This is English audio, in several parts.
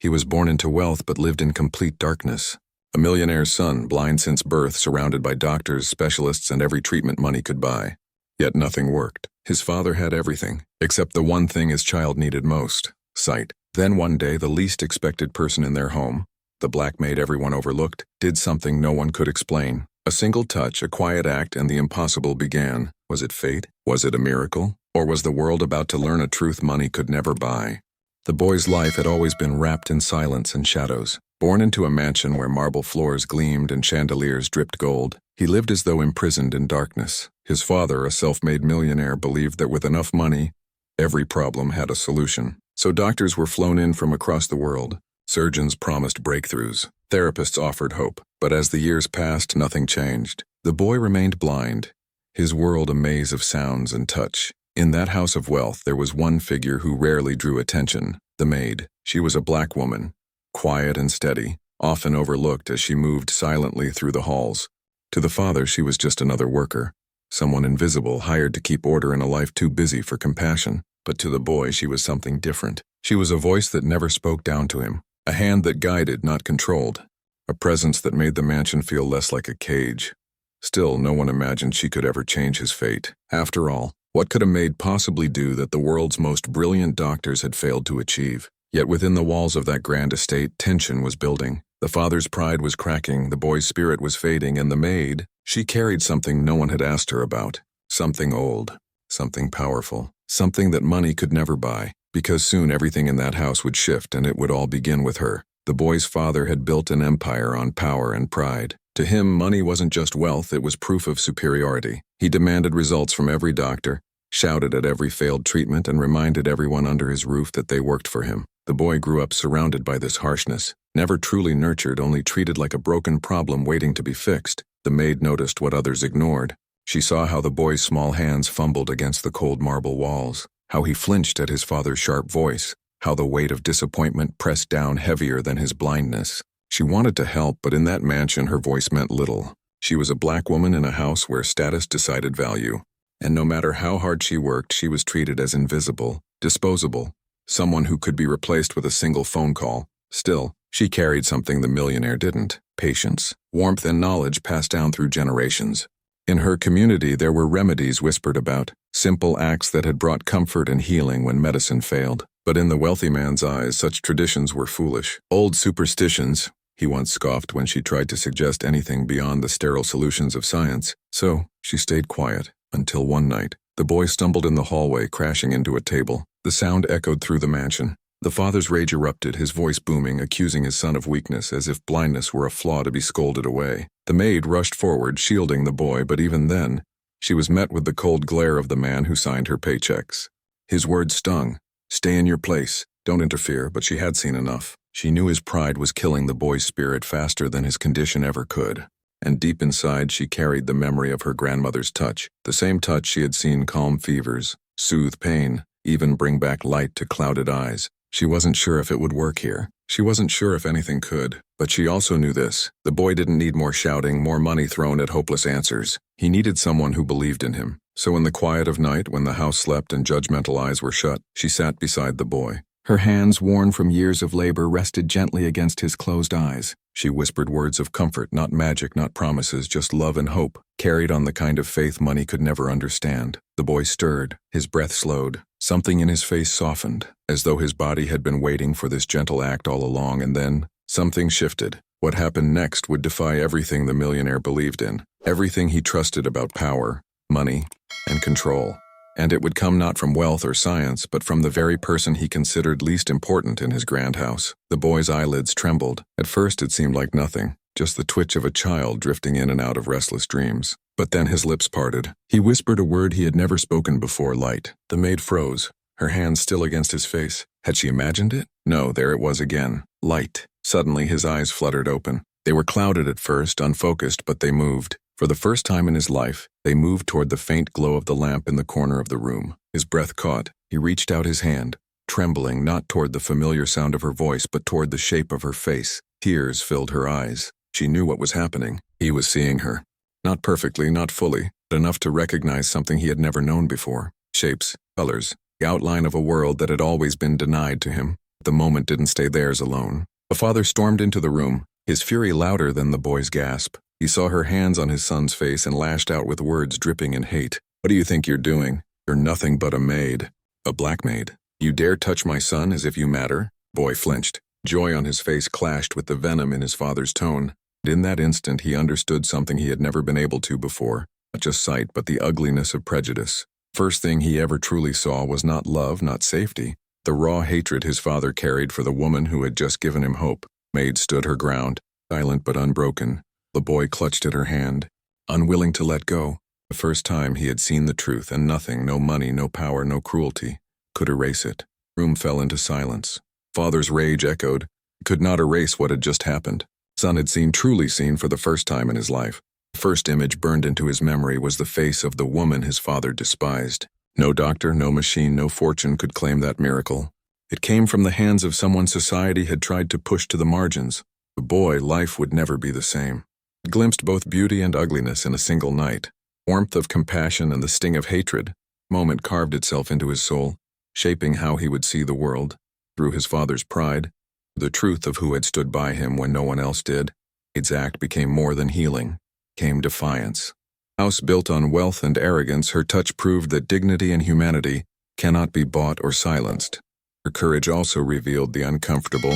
He was born into wealth but lived in complete darkness. A millionaire's son, blind since birth, surrounded by doctors, specialists, and every treatment money could buy. Yet nothing worked. His father had everything, except the one thing his child needed most: sight. Then one day, the least expected person in their home, the black maid everyone overlooked, did something no one could explain. A single touch, a quiet act, and the impossible began. Was it fate? Was it a miracle? Or was the world about to learn a truth money could never buy? The boy's life had always been wrapped in silence and shadows. Born into a mansion where marble floors gleamed and chandeliers dripped gold, he lived as though imprisoned in darkness. His father, a self-made millionaire, believed that with enough money, every problem had a solution. So doctors were flown in from across the world. Surgeons promised breakthroughs. Therapists offered hope. But as the years passed, nothing changed. The boy remained blind, his world a maze of sounds and touch. In that house of wealth, there was one figure who rarely drew attention: the maid. She was a black woman, quiet and steady, often overlooked as she moved silently through the halls. To the father, she was just another worker, someone invisible, hired to keep order in a life too busy for compassion. But to the boy, she was something different. She was a voice that never spoke down to him, a hand that guided, not controlled, a presence that made the mansion feel less like a cage. Still, no one imagined she could ever change his fate. After all, what could a maid possibly do that the world's most brilliant doctors had failed to achieve? Yet within the walls of that grand estate, tension was building. The father's pride was cracking, the boy's spirit was fading, and the maid, she carried something no one had asked her about. Something old, something powerful, something that money could never buy. Because soon everything in that house would shift, and it would all begin with her. The boy's father had built an empire on power and pride. To him, money wasn't just wealth, it was proof of superiority. He demanded results from every doctor, shouted at every failed treatment, and reminded everyone under his roof that they worked for him. The boy grew up surrounded by this harshness, never truly nurtured, only treated like a broken problem waiting to be fixed. The maid noticed what others ignored. She saw how the boy's small hands fumbled against the cold marble walls, how he flinched at his father's sharp voice, how the weight of disappointment pressed down heavier than his blindness. She wanted to help, but in that mansion her voice meant little. She was a black woman in a house where status decided value. And no matter how hard she worked, she was treated as invisible, disposable, someone who could be replaced with a single phone call. Still, she carried something the millionaire didn't: patience, warmth, and knowledge passed down through generations. In her community, there were remedies whispered about, simple acts that had brought comfort and healing when medicine failed. But in the wealthy man's eyes, such traditions were foolish. Old superstitions, he once scoffed when she tried to suggest anything beyond the sterile solutions of science. So, she stayed quiet, until one night, the boy stumbled in the hallway, crashing into a table. The sound echoed through the mansion. The father's rage erupted, his voice booming, accusing his son of weakness, as if blindness were a flaw to be scolded away. The maid rushed forward, shielding the boy, but even then, she was met with the cold glare of the man who signed her paychecks. His words stung. Stay in your place. Don't interfere, but she had seen enough. She knew his pride was killing the boy's spirit faster than his condition ever could. And deep inside, she carried the memory of her grandmother's touch, the same touch she had seen calm fevers, soothe pain, even bring back light to clouded eyes. She wasn't sure if it would work here. She wasn't sure if anything could. But she also knew this: the boy didn't need more shouting, more money thrown at hopeless answers. He needed someone who believed in him. So in the quiet of night, when the house slept and judgmental eyes were shut, she sat beside the boy. Her hands, worn from years of labor, rested gently against his closed eyes. She whispered words of comfort, not magic, not promises, just love and hope, carried on the kind of faith money could never understand. The boy stirred, his breath slowed. Something in his face softened, as though his body had been waiting for this gentle act all along, and then, something shifted. What happened next would defy everything the millionaire believed in, everything he trusted about power, money, and control. And it would come not from wealth or science, but from the very person he considered least important in his grand house. The boy's eyelids trembled. At first it seemed like nothing, just the twitch of a child drifting in and out of restless dreams. But then his lips parted. He whispered a word he had never spoken before: light. The maid froze, her hand still against his face. Had she imagined it? No, there it was again. Light. Suddenly his eyes fluttered open. They were clouded at first, unfocused, but they moved. For the first time in his life, they moved toward the faint glow of the lamp in the corner of the room. His breath caught. He reached out his hand, trembling, not toward the familiar sound of her voice, but toward the shape of her face. Tears filled her eyes. She knew what was happening. He was seeing her. Not perfectly, not fully, but enough to recognize something he had never known before. Shapes, colors, the outline of a world that had always been denied to him. The moment didn't stay theirs alone. The father stormed into the room, his fury louder than the boy's gasp. He saw her hands on his son's face and lashed out with words dripping in hate. "What do you think you're doing? You're nothing but a maid. A black maid. You dare touch my son as if you matter?" Boy flinched. Joy on his face clashed with the venom in his father's tone. In that instant he understood something he had never been able to before. Not just sight, but the ugliness of prejudice. First thing he ever truly saw was not love, not safety. The raw hatred his father carried for the woman who had just given him hope. Maid stood her ground, silent but unbroken. The boy clutched at her hand, unwilling to let go. The first time he had seen the truth, and nothing, no money, no power, no cruelty, could erase it. Room fell into silence. Father's rage echoed, could not erase what had just happened. Son had truly seen for the first time in his life. The first image burned into his memory was the face of the woman his father despised. No doctor, no machine, no fortune could claim that miracle. It came from the hands of someone society had tried to push to the margins. The boy, life would never be the same. He glimpsed both beauty and ugliness in a single night. Warmth of compassion and the sting of hatred. Moment carved itself into his soul, shaping how he would see the world. Through his father's pride, the truth of who had stood by him when no one else did, Maid's act became more than healing, came defiance. House built on wealth and arrogance, her touch proved that dignity and humanity cannot be bought or silenced. Her courage also revealed the uncomfortable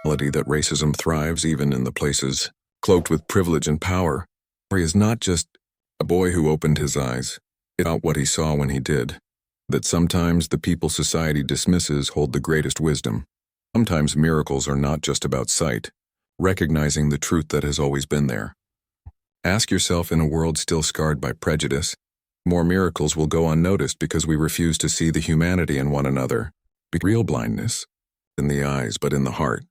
reality that racism thrives even in the places cloaked with privilege and power. He is not just a boy who opened his eyes. It's about what he saw when he did. That sometimes the people society dismisses hold the greatest wisdom. Sometimes miracles are not just about sight, recognizing the truth that has always been there. Ask yourself, in a world still scarred by prejudice, more miracles will go unnoticed because we refuse to see the humanity in one another. Real blindness, in the eyes but in the heart.